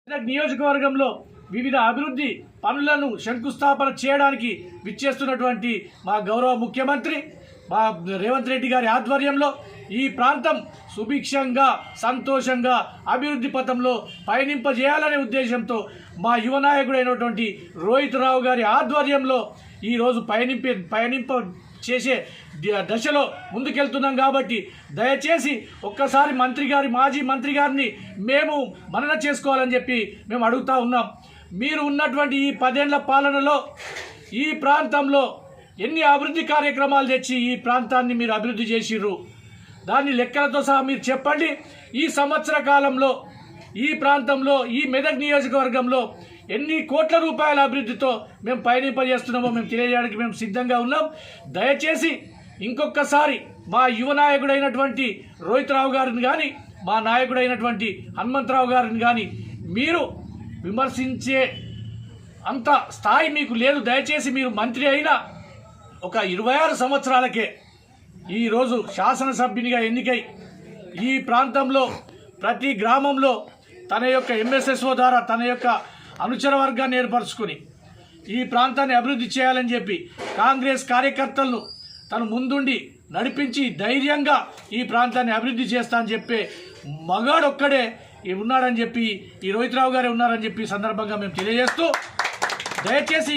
నియోజకవర్గంలో వివిధ అభివృద్ధి పనులను శంకుస్థాపన చేయడానికి విచ్చేస్తున్నటువంటి మా గౌరవ ముఖ్యమంత్రి మా రేవంత్ రెడ్డి గారి ఆధ్వర్యంలో ఈ ప్రాంతం సుభిక్షంగా సంతోషంగా అభివృద్ధి పథంలో పయనింపజేయాలనే ఉద్దేశంతో మా యువ నాయకుడైనటువంటి రోహిత్ రావు గారి ఆధ్వర్యంలో ఈరోజు పయనింప చేసే దశలో ముందుకెళ్తున్నాం కాబట్టి దయచేసి ఒక్కసారి మాజీ మంత్రి గారిని మేము మనన చేసుకోవాలని చెప్పి మేము అడుగుతా ఉన్నాం. మీరు ఉన్నటువంటి ఈ 10 ఏళ్ల పాలనలో ఈ ప్రాంతంలో ఎన్ని అభివృద్ధి కార్యక్రమాలు తెచ్చి ఈ ప్రాంతాన్ని మీరు అభివృద్ధి చేసిర్రు, దాన్ని లెక్కలతో సహా మీరు చెప్పండి. ఈ సంవత్సర కాలంలో ఈ ప్రాంతంలో ఈ మెదక్ నియోజకవర్గంలో ఎన్ని కోట్ల రూపాయల అభివృద్ధితో మేము పయనింపజేస్తున్నామో మేము తెలియజేయడానికి మేము సిద్ధంగా ఉన్నాం. దయచేసి ఇంకొకసారి మా యువ నాయకుడైనటువంటి రోహిత్ రావు గారిని కానీ మా నాయకుడైనటువంటి హనుమంతరావు గారిని కానీ మీరు విమర్శించే అంత స్థాయి మీకు లేదు. దయచేసి మీరు మంత్రి అయిన ఒక 26 సంవత్సరాలకే ఈరోజు శాసనసభ్యునిగా ఎన్నికై ఈ ప్రాంతంలో ప్రతి గ్రామంలో తన యొక్క ఎంఎస్ఎస్ఓ ద్వారా తన యొక్క అనుచర వర్గాన్ని ఏర్పరచుకొని ఈ ప్రాంతాన్ని అభివృద్ధి చేయాలని చెప్పి కాంగ్రెస్ కార్యకర్తలను తను ముందుండి నడిపించి ధైర్యంగా ఈ ప్రాంతాన్ని అభివృద్ధి చేస్తా అని చెప్పే మగాడొక్కడే ఉన్నాడని చెప్పి ఈ రోహిత్ రావు గారే ఉన్నారని చెప్పి సందర్భంగా మేము తెలియజేస్తూ దయచేసి